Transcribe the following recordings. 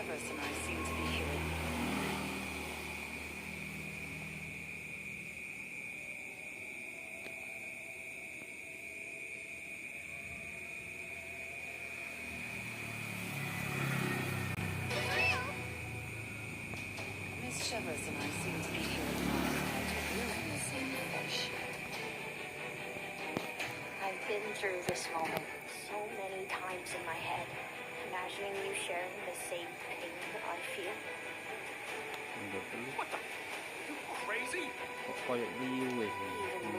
Shivers and I seem to be hearing. Miss Shivers and I seem to be hearing missing fish. I've been through this moment so many times in my head, imagining you sharing the same pain I feel. What the? You crazy? He even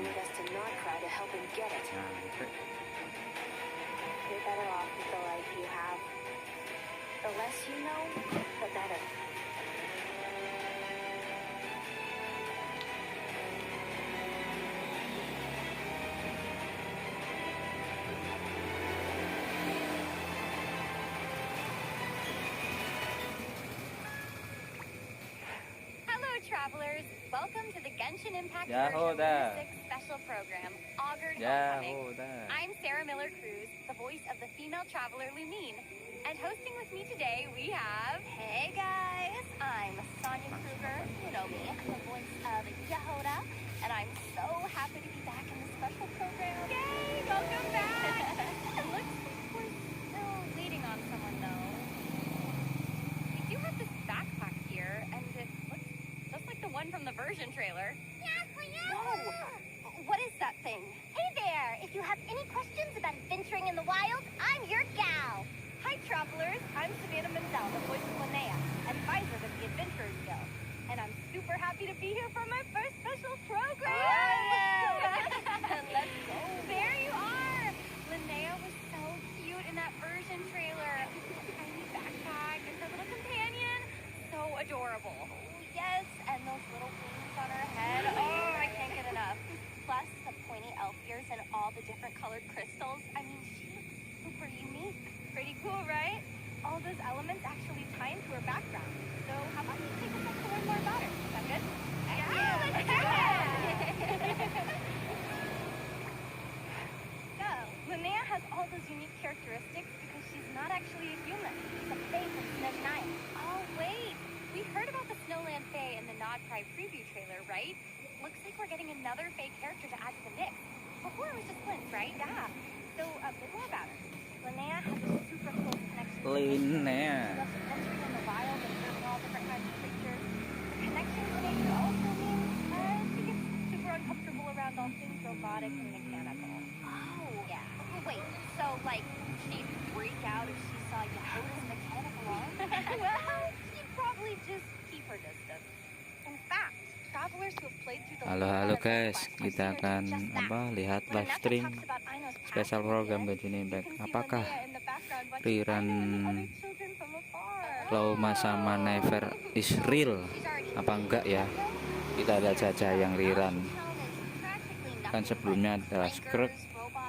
made us to not cry to help him get it. You're better off with the life you have. The less you know, the better. Travelers, welcome to the Genshin Impact Yahoo version 6 special program, Augured Homecoming. Yahoo I'm Sarah Miller-Cruz, the voice of the female traveler Lumine. And hosting with me today, we have... Hey guys, I'm Sonia Kruger, you know me, the voice of Yehoda, and I'm so happy to be back in this special program. Yay, welcome back! It looks like we're still waiting on someone, though. We do have this backpack here, and it looks just like the one from the version trailer. Whoa! What is that thing? Hey there! If you have any questions about adventuring in the wild, I'm your gal! Hi, travelers! I'm Savannah Menzel, the voice of Linnea, advisor to the Adventurers Guild. And I'm super happy to be here for my first special program! Oh, yeah! Let's go! There you are! Linnea was so cute in that version trailer. A tiny backpack and her little companion. So adorable. Yes, and those little wings on her head. Oh, I can't get enough. Plus, the pointy elf ears and all the different colored crystals. I mean, she looks super unique. Pretty cool, right? All those elements actually tie into her background. So how about you take a sec to learn more about her? Is that good? Yeah, let's do it! So, Linnea has all those unique characteristics because she's not actually a human. She's a fae from Snezhnaya. Oh, wait. We heard about the Snowland Fae in the Nod Cry preview trailer, right? Looks like we're getting another Fae character to add to the mix. Before it was just Flint, right? Yeah. So, a bit more about her. Linnea has a super close connection to Linnea. She loves adventuring in the wild and serving all different kinds of creatures. The connection to nature also means she gets super uncomfortable around all things robotic and mechanical. Oh, yeah. Wait, so, like, she'd freak out if she saw Yehoda's mechanical arm? Well, she'd probably just keep her distance. In fact, travelers who have played through the Halo guys, kita akan lihat live stream spesial program Genshin Impact. Apakah Rerun Louma sama Nefer is real? Apa enggak ya? Kita lihat saja yang Rerun. Kan sebelumnya ada Skrek.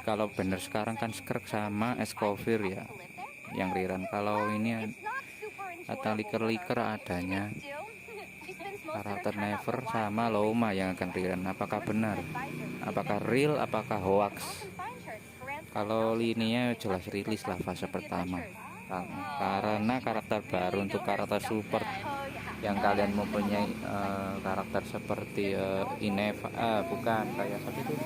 Kalau bener sekarang kan Skrek sama Escovir ya, yang Rerun. Kalau ini ada liker adanya karakter Nefer sama Louma yang akan Rerun. Apakah benar? Apakah real? Apakah hoax? Kalau linia jelas rilis lah fase pertama, karena karakter baru untuk karakter support yang kalian mempunyai karakter seperti Nefer, bukan kayak seperti itu,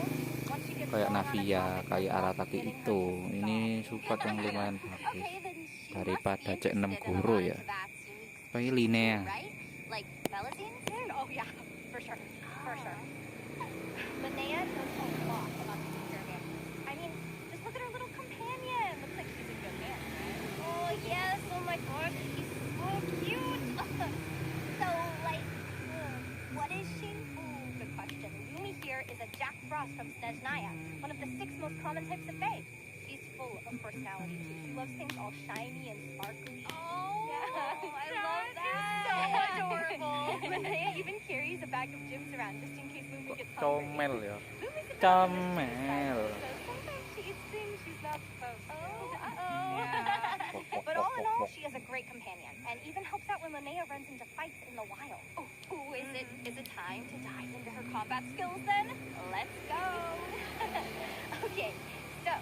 kayak Navia, kayak Arataki itu. Ini support yang lumayan bagus daripada C6 Guru ya. Kayak Linnea. Oh yeah, for sure. Linnea knows a lot about the experiment. I mean, just look at her little companion. Looks like she's a good man, right? Oh, yes. Oh, my gosh. He's so cute. So, like, what is she? Ooh, good question. Lumi here is a Jack Frost from Snezhnaya, one of the 6 most common types of fae. She's full of personality, too. She loves things all shiny and sparkly. Oh, yeah. I love that. So adorable. Linnea even carries a bag of gems around just in case Lumi gets hungry. Comel ya. Lumi's a Comel. So sometimes she eats things she's not supposed to. Uh-oh. Yeah. But all in all, she is a great companion and even helps out when Linnea runs into fights in the wild. Oh, is it time to dive into her combat skills then? Let's go. Okay, so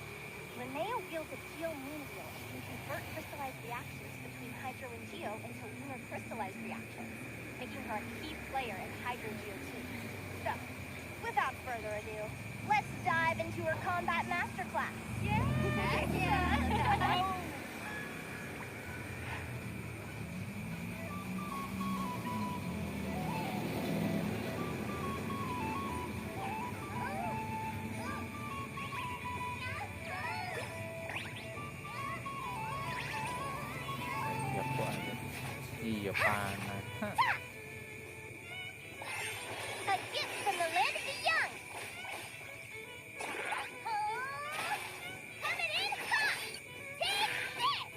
Linnea wields a Geo moon wheel and can convert crystallized reactions between Hydro and Geo. Geo into lunar crystallized reactions, making her a key player in Hydro Geo teams. So, without further ado, let's dive into her combat masterclass. Heck yeah! Ya kok aja. Iya panas. Hah. A gift from the land of the young. Coming in hot. Take this.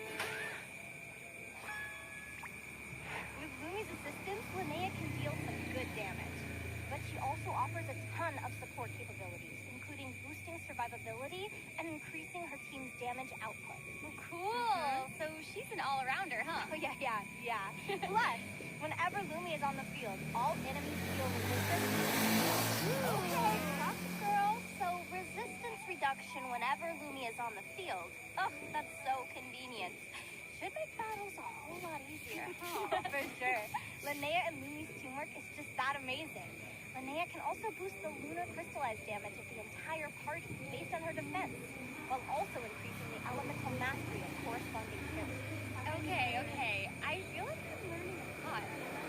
With Lumi's assistance, Linnea can deal some good damage, but she also offers a ton of support capabilities, including boosting survivability and increasing her team's damage output. Oh, cool. So she's an all-arounder, huh? Oh, yeah. Plus, whenever Lumi is on the field, all enemies feel resistance. Okay, gotcha, girl. So, resistance reduction whenever Lumi is on the field. Oh, that's so convenient. Should make battles a whole lot easier. For sure. Linnea and Lumi's teamwork is just that amazing. Linnea can also boost the lunar crystallized damage of the entire party based on her defense, while also increasing the elemental mastery of corresponding characters. Okay. I feel like I'm learning a lot.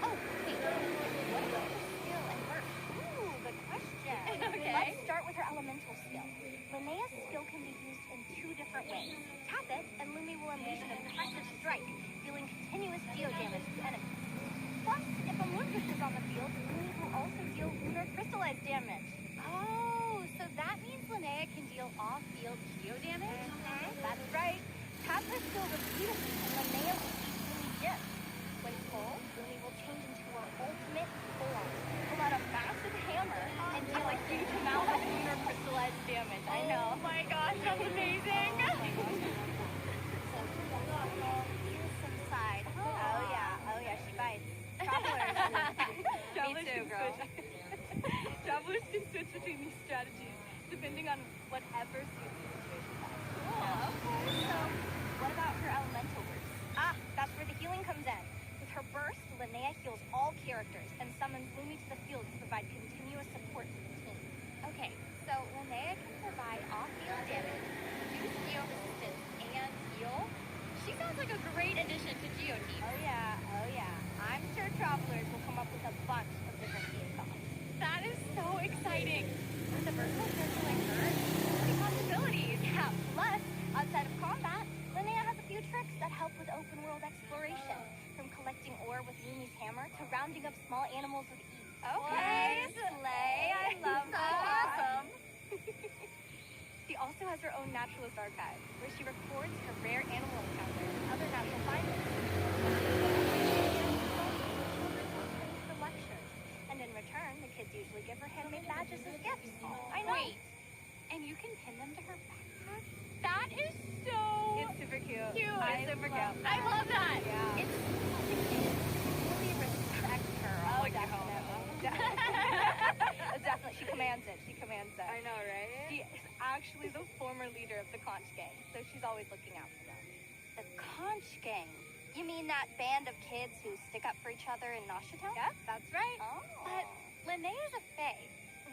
Oh, wait. What about her skill and burst? Ooh, good question. Okay. Let's start with her elemental skill. Linnea's skill can be used in two different ways. Tap it, and Lumi will unleash an impressive strike, dealing continuous geo damage to enemies. Plus, if a moonfish is on the field, Lumi will also deal lunar crystallized damage. Oh, so that means Linnea can deal off-field geo damage? That's right. Tap her skill repeatedly, and Linnea will keep Lumi gems. When full, Lumi will change into her ultimate form, pull out a massive hammer, and deal a huge amount of lunar crystallized damage. I know. Oh my gosh, that's amazing. Here's some side. Oh yeah, she bites. Travelers. Me too, girl. Travelers can switch between these strategies depending on whatever suits the situation best. Okay, so what about her elemental burst? That's where the healing comes in. With her burst, Linnea heals all characters and summons Lumi to the field to provide continuous support to the team. Okay, so Linnea can provide off-field damage, reduce geo resistance, and heal. She sounds like a great addition to Geo Team. Oh yeah. I'm sure Travelers will come up with a bunch of different team combos. That is so exciting. With a versatile character like her, so many possibilities. Yeah, plus, outside of combat, Linnea has a few tricks that help with open world exploration, from collecting ore with Lumi's hammer to rounding up small animals with ease. Okay, Slay. I love So that. awesome. She also has her own naturalist archive, where she records her rare animal encounters and other natural findings. For lectures, and in return, the kids usually give her handmade badges as gifts. I know. Wait, and you can pin them to her backpack? That is so It's super cute. cute. It's super cute. I love that. Yeah. It's Really respect her. Oh, definitely. Definitely. She commands it. I know, right? She is actually the former leader of the Conch Gang, so she's always looking out for them. The Conch Gang? You mean that band of kids who stick up for each other in Noshitown? Yep, that's right. Oh. But Linnea's a fae.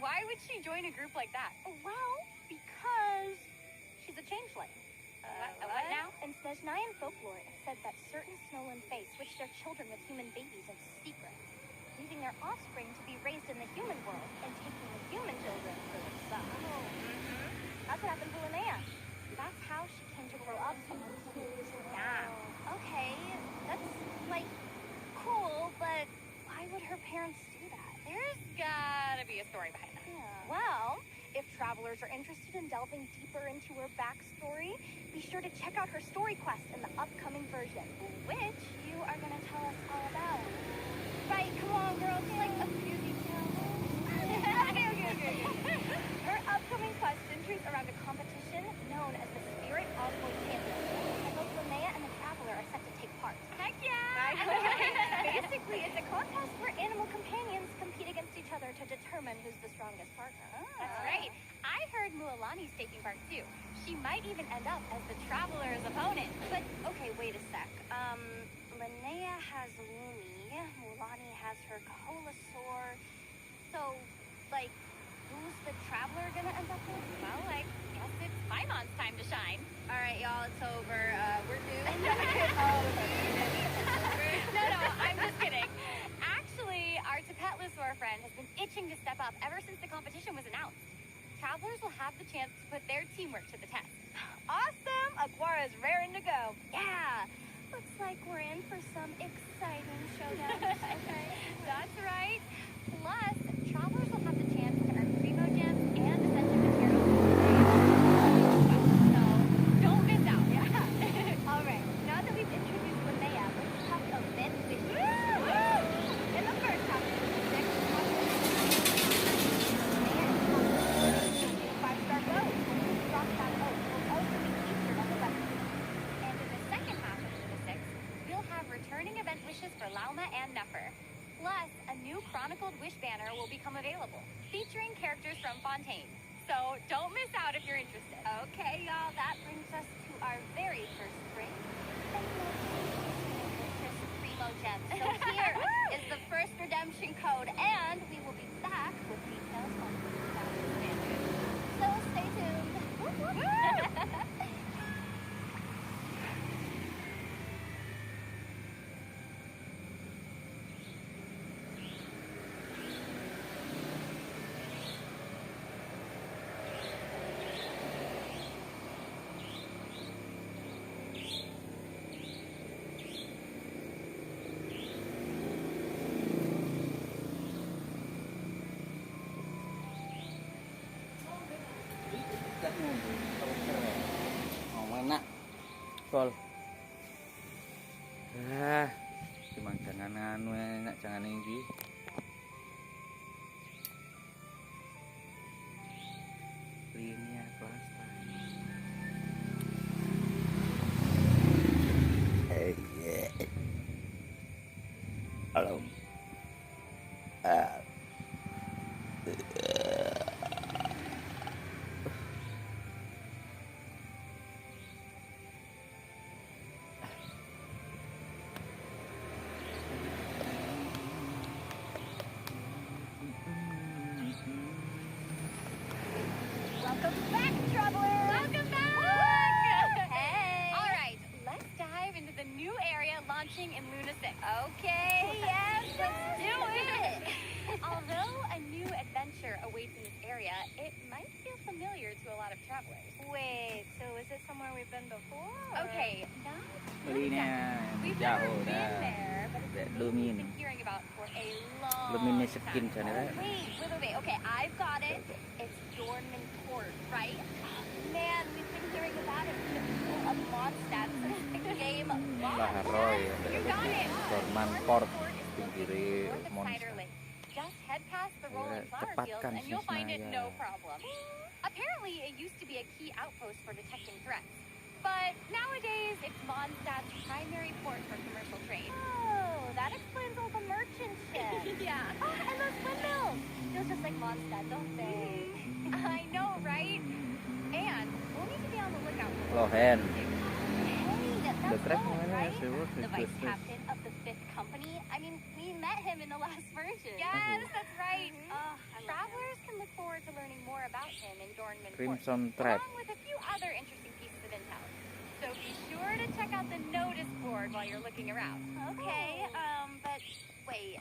Why would she join a group like that? Well, because she's a changeling. What now? In Snezhnayan folklore, it's said that certain Snowland fae switch their children with human babies in secret, leaving their offspring to be raised in the human world and taking the human children for themselves. That's what happened to Linnea. That's how she came to grow up so cool. Yeah. Okay, that's, like, cool, but why would her parents do that? There's gotta be a story behind that. Yeah. Well, if travelers are interested in delving deeper into her backstory, be sure to check out her story quest in the upcoming version, which you are going to tell us all about. Right, come on, girls, like a few details. Okay. Her upcoming quest centers around a competition known as the Spirit Envoy Championship, and both Linnea and the Traveler are set to take part. Heck yeah! Basically, it's a contest where animal companions compete against each other to determine who's the strongest partner. That's right. I heard Mualani's taking part too. She might even end up as the Traveler's opponent. But, okay, wait a sec. Linnea has Lumi, Mulani has her Colasaur. So, like, who's the traveler gonna end up with? Well, I guess it's Paimon's time to shine. All right, y'all, it's over. We're doomed. No, I'm just kidding. Actually, our Tapetlosaur friend has been itching to step up ever since the competition was announced. Travelers will have the chance to put their teamwork to the test. Awesome! Aquara's raring to go. Yeah, looks like we're in for some exciting showdowns. Okay. That's right. Plus, travelers will have the chance to earn primo gems and ascension materials. So, don't miss out. Yeah. All right, now that we've introduced Linnea, let's talk event wishes. In the first half of the six, five-star road, drop that oak will also be featured on the website. And in the second half of Luna 6, we'll have returning event wishes for Louma and Nefer. Plus, a new chronicled wish banner will become available, featuring characters from Fontaine. So don't miss out if you're interested. Okay, y'all, that brings us to our very first spring. Primo Gems. So here is the first redemption code, and we will be back with details on the expansion. So stay tuned. Oh, enak. Pol. Cuma jangan anu enak, jangan ini. Linia plastik. Halo. Welcome back, travelers! Welcome back! Hey! All right, let's dive into the new area launching in Luna 6. Okay, yes, let's do it! Although a new adventure awaits in this area, it might feel familiar to a lot of travelers. Wait, so is it somewhere we've been before? or- Okay, not Linia We've never jauh been dah. there, but it's a place Lumin. we've been hearing about for a long Luminnya time. skin sana dah. Wait. Okay, I've got it. It's Dornman Port, right? Oh, man, we've been hearing about it from the people of Mondstadt since the game launched. Laharoy. You got it. Dorman Dorman Port Port is pinggiri north of Cider Mondstadt. Lake. Just head past the rolling flower fields Cepatkan and you'll find it Cisnaya. no problem. Apparently, it used to be a key outpost for detecting threats. But nowadays, it's Mondstadt's primary port for commercial trade. Oh, that explains all the merchant shit. Yeah. Oh, and those windmills. Feels just like Mondstadt, don't they? I know, right? And we'll need to be on the lookout for Lohen. Hey, that's The crack Lowe, namanya right? sewa The vice sewa. captain of the 5th company. I mean, we met him in the last version. Yes, that's right. I love him. Travelers can look forward to learning more about him in Dornman Port, Crimson Trap. along with a few other interesting pieces of intel. So be sure to check out the notice board while you're looking around. Okay, but wait,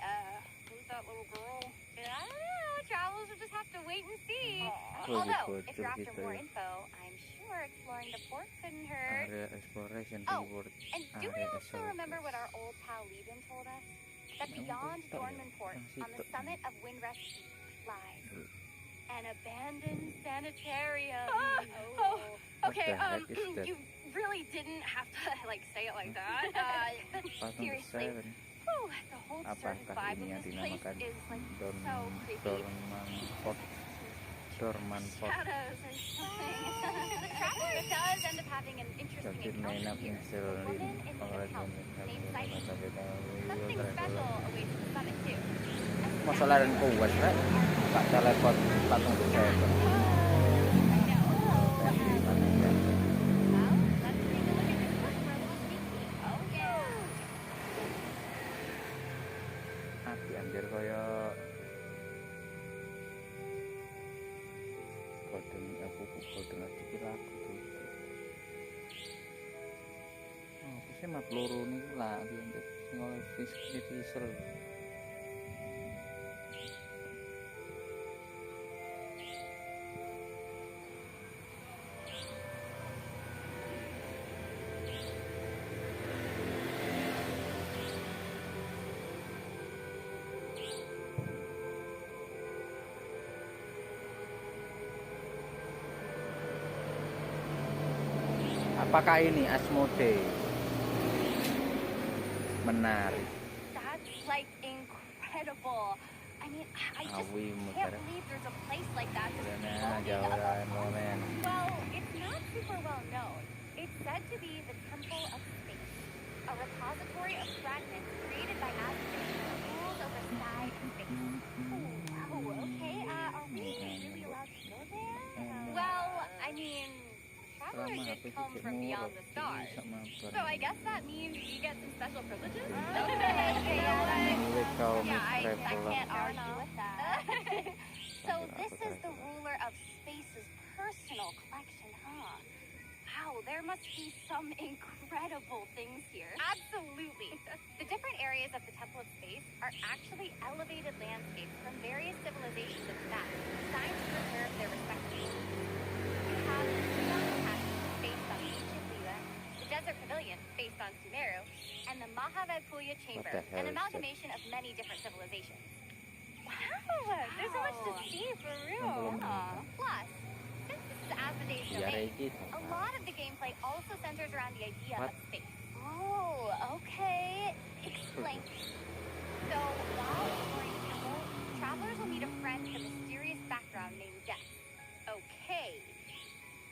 who's that little girl? I don't know. Travelers will just have to wait and see. Oh, Although, gitu, if you're after gitu more ya. info, I'm sure exploring the port couldn't hurt. Area exploration Oh, reward. And do we Area also remember what our old pal Lieben told us? That beyond Dornman Port, on the summit of Windrest lies an abandoned sanitarium. Okay, Okay, you really didn't have to say it like that. But seriously, whew, the whole certain Apakah vibe ini yang of this place dinamakan is so creepy. Dorman Port? Shadows or something. The traveler does end up having an interesting Jadi encounter mainan here. insel A woman in the house named Sight. Something special awaits at the summit too. Masalah dan kuat, right? Tak telepon patung saya. I know. Well, let's take a look at this book for a little sneak peek. Oh yeah. Api anjir kaya golden golden iki lagu tuh. Oh, bisa mah peluru niku lah anjir sing oleh visual. Apakah ini Asmode? Menarik. That's like incredible. I mean, I just Awi can't muter. believe there's a place like that just Nah, floating jauh above. momen. Well, it's not super well known. It's said to be the Temple of Space, a repository of fragments created by Asmodeus that rules over sky and space. Oh, okay. Are we really allowed to go there? Well, I mean, travelers did come from beyond the stars. So I guess that means we get some special privileges. Milik kaum Yeah, I traveler. can't argue with that. So this is the ruler of space's personal collection, huh? Wow, there must be some incredible things here. Absolutely. The different areas of the Temple of Space are actually elevated landscapes from various civilizations of the past, designed to preserve their respective cultures. You have the Rerun Academy, based on ancient Lila, the Desert Pavilion, based on Sumeru, and the Mahavipulya Chamber, What the hell an is amalgamation of many different civilizations. Wow, there's so much to see for real. Plus, since this is Asmodeus' Biar domain, iki. a lot of the gameplay also centers around the idea What? of space. Oh, okay. Explain. So, while exploring the temple, travelers will meet a friend with a mysterious background named Death. Okay.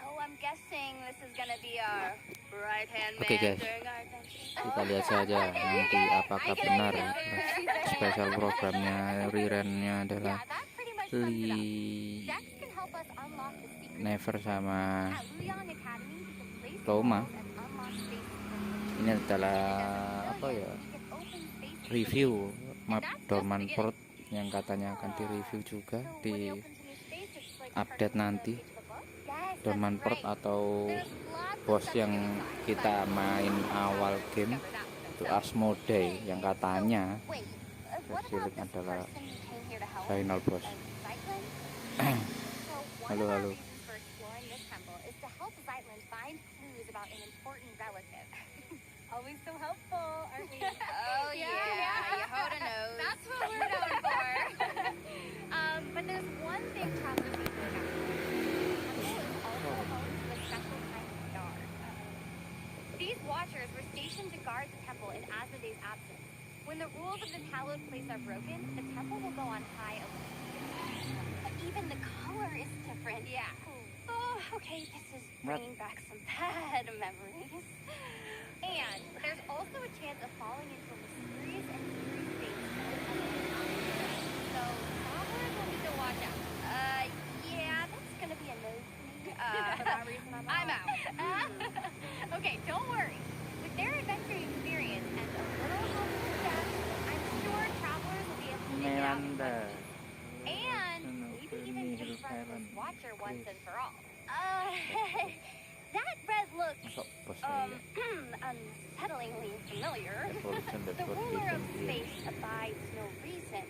Oh, I'm guessing this is gonna be our right-hand man Oke, guys. during our adventure. Kita lihat saja nanti apakah benar spesial programnya Rerunnya adalah Yeah, that pretty much sums it up. Dex can help us unlock the secret. Nefer sama At Luyan Academy, we can place the Louma. walls and unlock space. ini adalah apa ya, review map Dorman Port yang katanya akan direview juga di update nanti. Dorman Port atau bos yang kita main awal game itu Asmode yang katanya Spesial adalah final boss. Halo halo. Always so helpful, aren't we? Oh yeah, you hold a nose. That's what we're known for. But there's one thing travelers need to know. The temple is also home to a special kind of star. These watchers were stationed to guard the temple in Asmodeus' absence. When the rules of the hallowed place are broken, the temple will go on high alert. But even the color is different. Yeah. Oh, okay, this is bringing back some bad memories. And there's also a chance of falling into a mysterious and eerie state. So travelers will need to watch out. Yeah, that's gonna be a no for me. For that reason, I'm out. Okay, don't worry. With their adventuring experience and a little help from Jack, I'm sure travelers will be able to make it out in Melanda. one piece. And maybe even confront this watcher once and for all. That red looks Masuk bos saya. unsettlingly familiar. Evolution The Depot ruler of Season space abides no reason.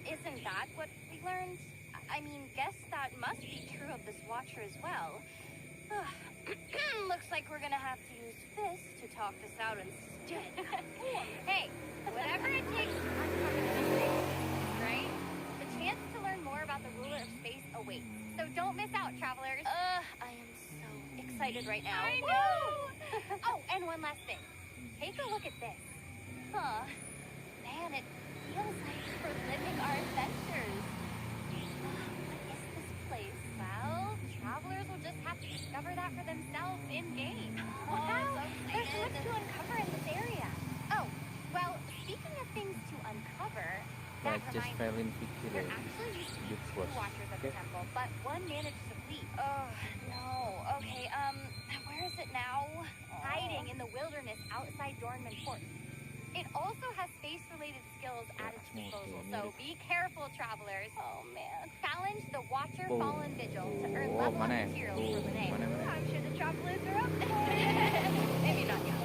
Isn't that what we learned? I mean, guess that must be true of this watcher as well. Looks like we're gonna have to use this to talk this out instead. Hey, whatever it takes to uncover the mystery, right? The chance to learn more about the ruler of space awaits. So don't miss out, travelers. I am so excited right now. I know! Oh, and one last thing. Take a look at this. Huh. Man, it feels like we're living our adventures. What is this place? Well, travelers will just have to discover that for themselves in-game. Wow, there's so much to uncover in this area. Oh, well, speaking of things to uncover, that Just reminds fell me, in there Fikir. actually used to be Youth two was. watchers at the Okay. temple, but one managed to flee. Oh, no. Okay, where is it now? Hiding in the wilderness outside Dornman Port. It also has space-related skills added to disposal, Mode so mirip. be careful, travelers. Oh man. Challenge the Watcher Oh. Fallen Vigil to earn Oh, level up mana ya? materials Oh, for Lene. mana. I'm sure the travelers are up for it. Maybe not yet.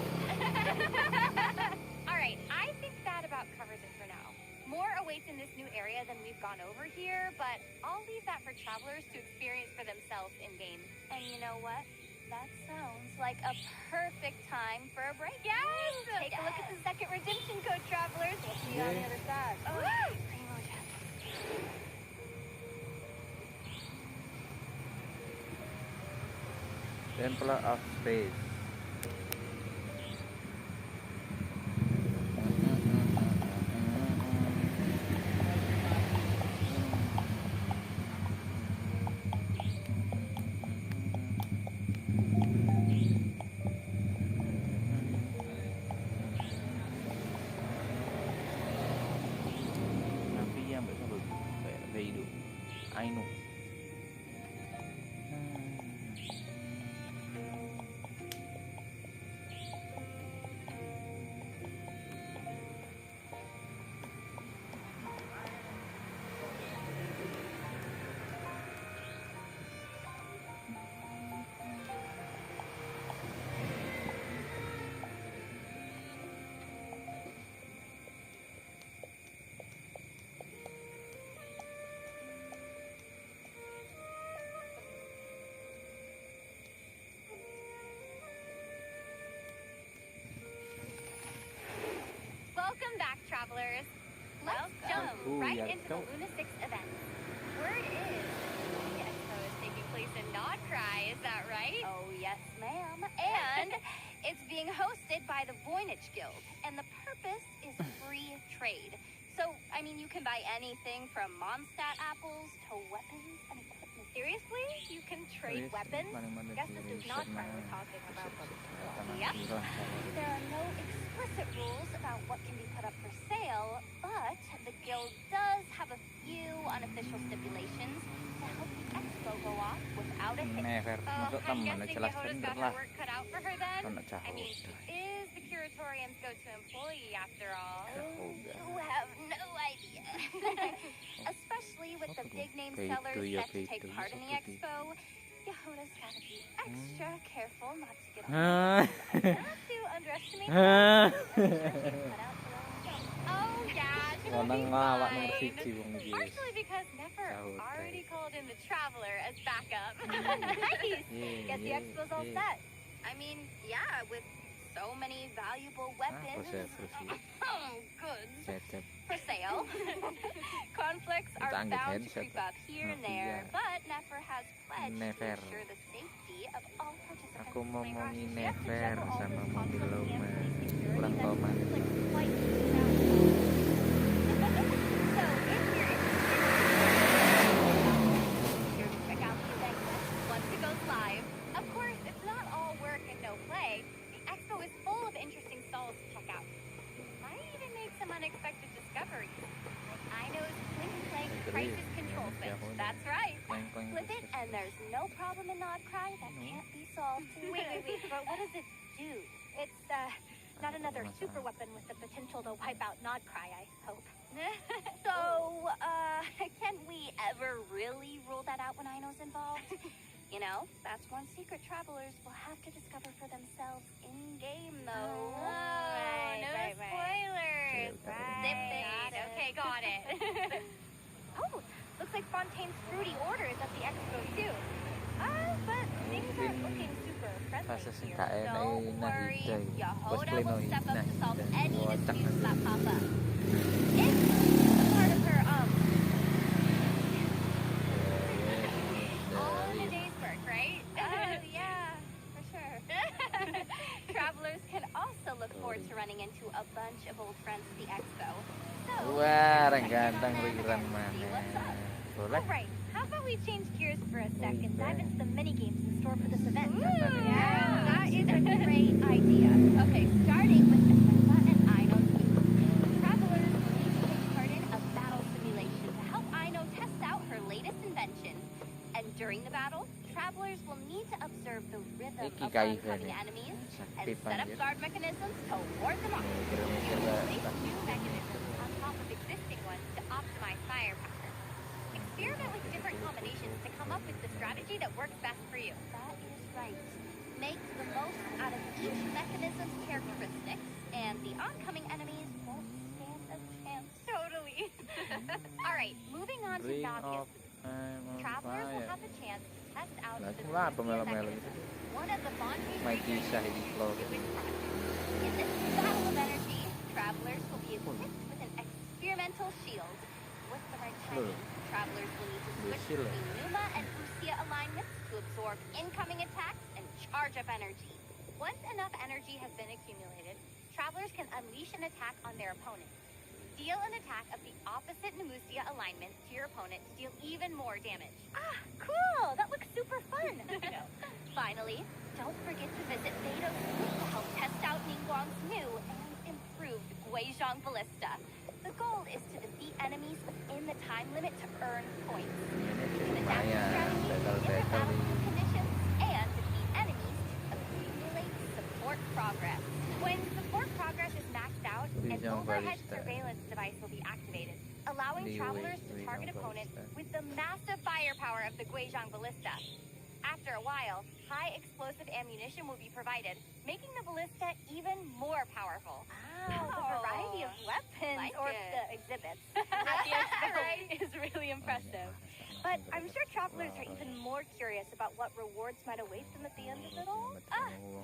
Alright, I think that about covers it for now. More awaits in this new area than we've gone over here, but I'll leave that for travelers to experience for themselves in-game. And you know what? That sounds like a perfect time for a break. Yes! Take a look at the second redemption code, travelers. We'll see you on the other side. Woo! Primo Jet. Temple of Space. Nabi yang betul kayak hidup. I know. Welcome back, travelers. Let's jump Ooh, right yeah, into go. the Luna 6 event. Word is the expo is taking place in Nodcry, is that right? Oh, yes, ma'am. And it's being hosted by the Voynich Guild, and the purpose is free trade. So, I mean, you can buy anything from Mondstadt apples to weapons and equipment. Seriously? You can trade weapons? Guess this is not why we're talking about them. Yep. There are no explicit rules about what can be put up for sale, but the guild does have a few unofficial stipulations to help the expo go off without a hitch. Nefer, masuk I'm teman guessing jelas Yehuda's bener got her lah. work cut out for her then? Anak I mean, cahaya. she is the curatorium's go-to employee after all. You have no idea. Especially with the big name Kayak sellers itu ya, set to kayak take itu, part in the seperti expo, Yehuda's gotta be extra careful not to get Ah. not to underestimate Ah. cut out for our job. Oh yeah, she'll Wanang be ngelawak fine. nomor siji wong iki. Partially because Nefer Sahut, already guys. called in the Traveler as backup. Nice! Iya, Guess the iya, expo's all iya. set. I mean, yeah, with so many valuable Apa weapons, saya terus ini? goods Cecep. for sale. Conflicts are Kita anggap bound to handset. creep up here and Mafia. there, but Nefer has pledged Nefer. to ensure the safety of all participants. Aku mau My gosh, momi we have to Nefer juggle all sama this mobil conflict Louma. and police security. Kurang That's Louma. like quite so if you're interested, check out the event Once it goes live, of course, it's not all work and no play. The expo is full of interesting stalls to check out. Might even make some unexpected discoveries. Like Ino's Blink crisis control switch. That's right. Kleng-kleng flip it, terus. and there's no problem in Nodcry that can't be solved. Wait, but what does it do? It's, not another super weapon with the potential to wipe out Nodcry, I hope. So, can we ever really rule that out when Ino's involved? You know, that's one secret travelers will have to discover for themselves in-game, though. No spoilers. Right. Zip it. Okay, got it. Oh, looks like Fontaine's fruity order is at the expo, too. But things aren't looking super friendly Fase here. KN Don't worry, Nahidai. Yehuda Cosplay will step up to solve Nahidai. any Kocak disputes nanti. that pop up. It's a part of her, All in a day's work, right? yeah, for sure. Travelers can also look forward to running into a bunch of old friends at the expo. So, Wah, check orang in on ganteng them Rerun and mana? see what's up. Boleh? Alright, how about we change gears for a sec and Okay. dive into the mini games in store for this event? Yeah, that is a great idea. Okay, starting with Nefer and Ino's game. Travelers will need to take part in a battle simulation to help Ino test out her latest invention. And during the battle, travelers will need to observe the rhythm Iki of kayu oncoming ini. enemies and Sakit set up anjir. guard mechanisms to ward them off. Mikir-mikir Using lah. these new mechanisms on top of existing All right, moving on to Ring Navia's. of Time on Travelers will Fire. have the chance to test out Lah, the kenapa Lucia melo-melo mechanism, gitu? one of the Bonte's Main kisah ini vlog. newest projects. In this battle of energy, travelers will be equipped with an experimental shield. With the right timing, travelers will need to switch shield. between Louma and Lucia alignments to absorb incoming attacks and charge up energy. Once enough energy has been accumulated, travelers can unleash an attack on their opponent. Deal an attack of the opposite Nemusia alignment to your opponent to deal even more damage. Ah, cool! That looks super fun. Finally, don't forget to visit Beto's fleet to help test out Ningguang's new and improved Guizhong Ballista. The goal is to defeat enemies within the time limit to earn points. Ini Adapt lumayan, strategies to different battle-battle battlefield conditions and defeat enemies to accumulate support progress. When support progress is maxed out, an Guizhong overhead Ballista. surveillance device will be activated, allowing Liu travelers to Guizhong target opponents Ballista. with the massive firepower of the Guizhong Ballista. After a while, high explosive ammunition will be provided, making the ballista even more powerful. Wow, the variety of weapons Like or it. the exhibits. At the expo Right. is really impressive. But I'm sure travelers are even more curious about what rewards might await them at the end of it all.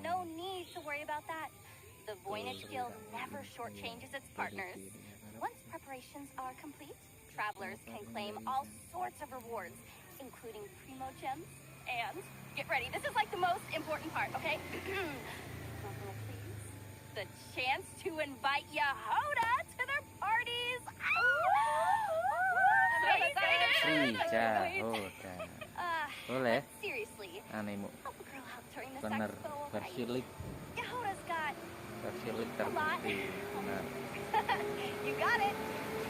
No need to worry about that. The Voynich Guild never shortchanges its partners. Once preparations are complete, travelers can claim all sorts of rewards, including primo gems, and get ready. This is like the most important part, okay? Drum roll, please. The chance to invite Yehoda to their parties. So excited! Jahoda. Boleh? Seriously, Animo help a girl out during this bener expo. versi leak Yehoda's got terbukti benar. You got it.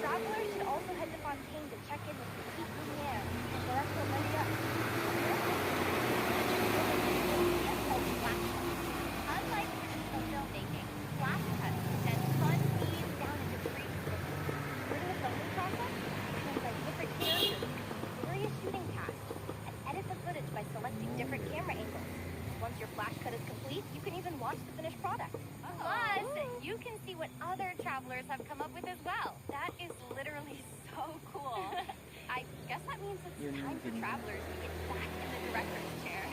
Travelers should also head to Fontaine to check in with Petite Lumiere and Director Lydia. Unlike traditional filmmaking, flash cuts send fun scenes down into brief. During the filming process, you can invite different characters, various shooting tasks, and edit the footage by selecting different camera angles. Once your flash cut is complete, you can even watch the finished product. Plus, you can see what other travelers have come up with as well. That is literally so cool. I guess that means it's time for travelers to get back in the director's chair.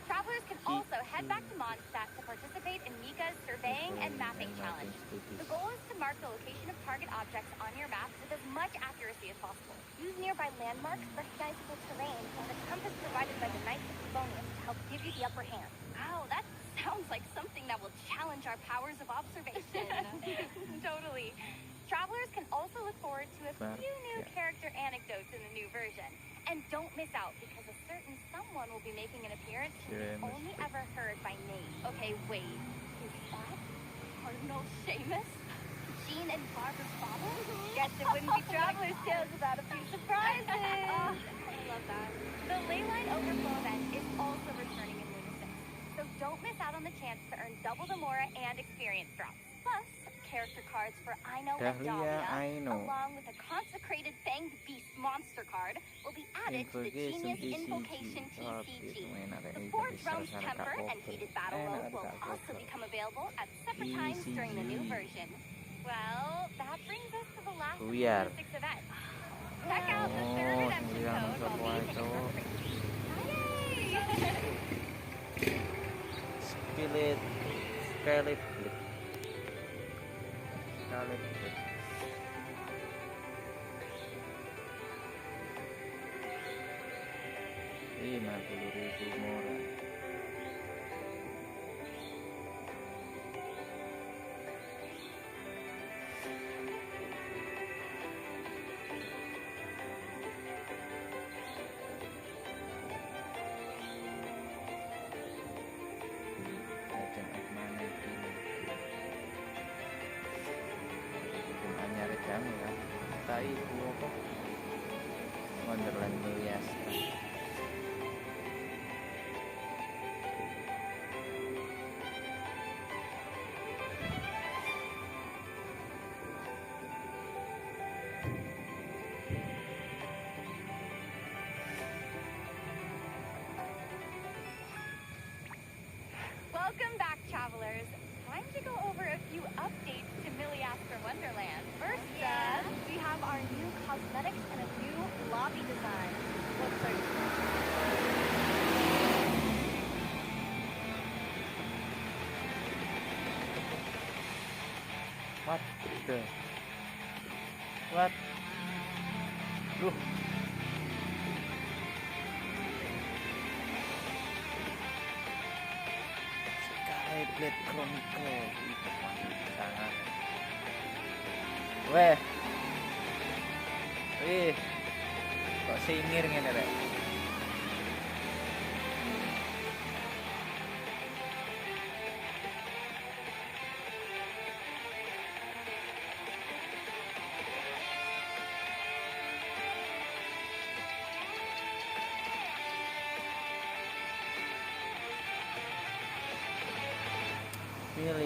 Travelers can also head back to Mondstadt to participate in Mika's surveying and mapping challenge. The goal is to mark the location of target objects on your map with as much accuracy as possible. Use nearby landmarks, recognizable terrain, and the compass provided by the Knights of Favonius to help give you the upper hand. Wow, that sounds like something that will challenge our powers of observation. Totally. Travelers can also look forward to a few new character anecdotes in the new version. And don't miss out, because a certain someone will be making an appearance who you've only ever heard by name. Okay, wait. Is that Cardinal Seamus? Jean and Barbara's father? Guess it wouldn't be Traveler's Tales without a few surprises. Oh, I love that. The Leyline Overflow event is also returning in Luna 6, so don't miss out on the chance to earn double the Mora and experience drops. Plus, character cards for Aino and Dahlia Dahlia, Aino. along with a consecrated Fanged Beast monster card, will be added to the Genius Invocation TCG. The Forge Realms Temper and Heated Battle Mode will also become available at separate times during the new version. Well, that brings us to the last of the Buyar. Luna 6 event. Check out the third redemption iya, code masuk while we take a wae, break. Skillet Skillet Skillet 50.000 Mora. Legend of Mana ini. Bikin anyar jam ya. Tai ku apa? Wonderland Mulyastra. Welcome back, travelers. Time to go over a few updates to Milliaster Wonderland. First, we have our new cosmetics and a new lobby design. Looks like What the What? Loh. Skyblade Chronicle. Ih, sangat. Weh. Wih. Kok singir ngene rek?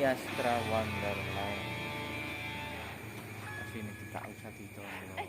Astra Wonderland. Sini tidak usah di-download.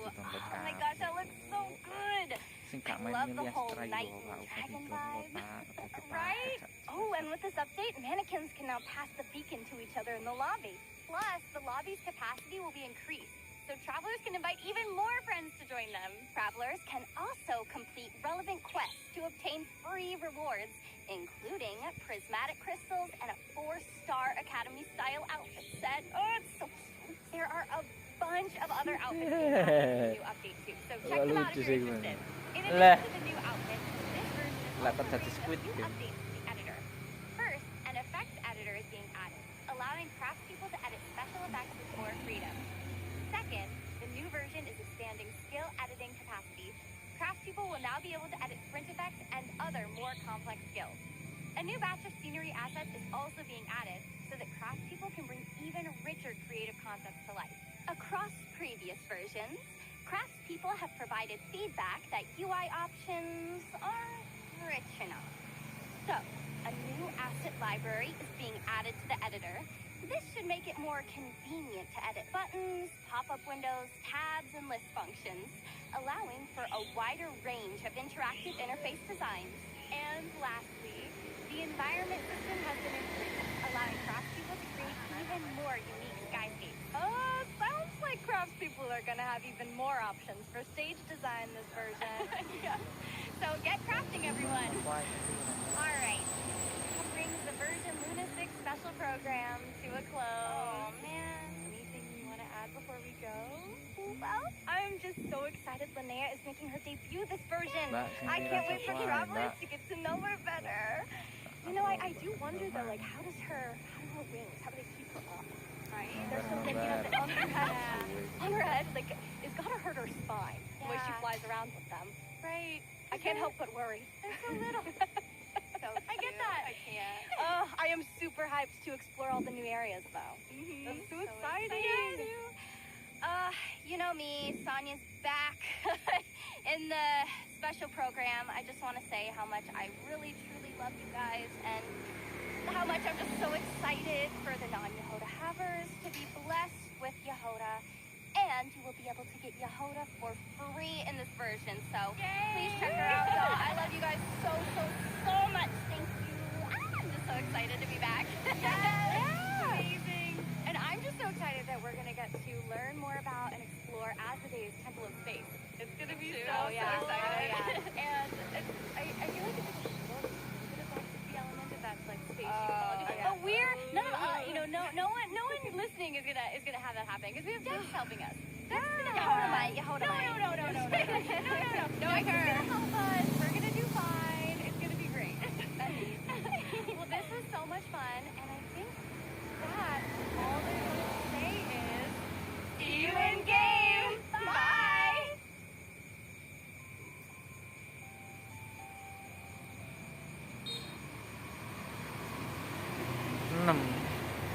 oh my gosh, that looks so good. Sing gak main love the whole Astra knight yo, and gak usah dragon di-download, vibe. Pak. Right? Oh, and with this update, mannequins can now pass the beacon to each other in the lobby. Plus, the lobby's capacity will be increased, so travelers can invite even more friends to join them. Travelers can also complete relevant quests to obtain free rewards, including prismatic crystals and a 4-star Academy-style outfit set. Oh, it's so cute. There are a bunch of other outfits being added to the new update too, so check them out if you're interested. In addition to the new outfits, this version is also bringing a few updates to the editor. First, an effects editor is being added, allowing craftspeople to edit special effects with more freedom. Second, the new version is expanding skill editing capacity. Craftspeople will now be able to edit sprint effects and other more complex skills. A new batch of scenery assets is also being added so that craftspeople can bring even richer creative concepts to life. Across previous versions, craftspeople have provided feedback that UI options aren't rich enough. So, a new asset library is being added to the editor. This should make it more convenient to edit buttons, pop-up windows, tabs, and list functions, allowing for a wider range of interactive interface designs. And lastly, the environment system has been improved, allowing craftspeople to create even more unique skyscapes. Sounds like craftspeople are gonna have even more options for stage design this version. Yeah. So get crafting, everyone. All right. That brings the version Luna 6 special program to a close. Oh, man. Anything you want to add before we go? Well, I'm just so excited Linnea is making her debut this version. Mbak, I can't wait for Mbak. travelers to get to know her better. You know, I do wonder though, like, how do her wings, how do they keep her up? Right? They're so big, you know, on her head. On her head, like, it's gotta hurt her spine the way she Yeah. flies around with them. Right. I can't help but worry. They're so little. So I get cute. that. I can't. I am super hyped to explore all the new areas though. That's so exciting. You know me, Sonia's back in the special program. I just want to say how much I really, truly love you guys and how much I'm just so excited for the non-Yehoda havers to be blessed with Yehoda. And you will be able to get Yehoda for free in this version. So please check her out, y'all. I love you guys so, so, so much. Thank you. I'm just so excited to be back. Yeah. Amazing. And I'm just so excited that we're going to get to learn more about and explore Asmodee's Temple of Space. It's going to be so exciting. And I feel like it's just a little bit of the element of that like space ecology. yeah. But we're no one listening is gonna have that happen because we have Dex helping us. That's gonna Yehoda help. Yehoda No. No, it's gonna help us. We're gonna do fine. It's gonna be great. Well, this was so much fun, and I think that all there's left to say is see you in game. Bye. Enam.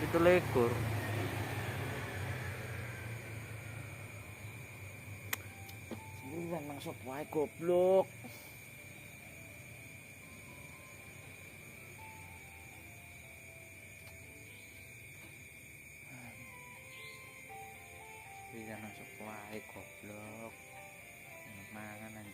Itu lekor. Sendirian masuk wae goblok. Sendirian masuk wae goblok. Mangan anjing.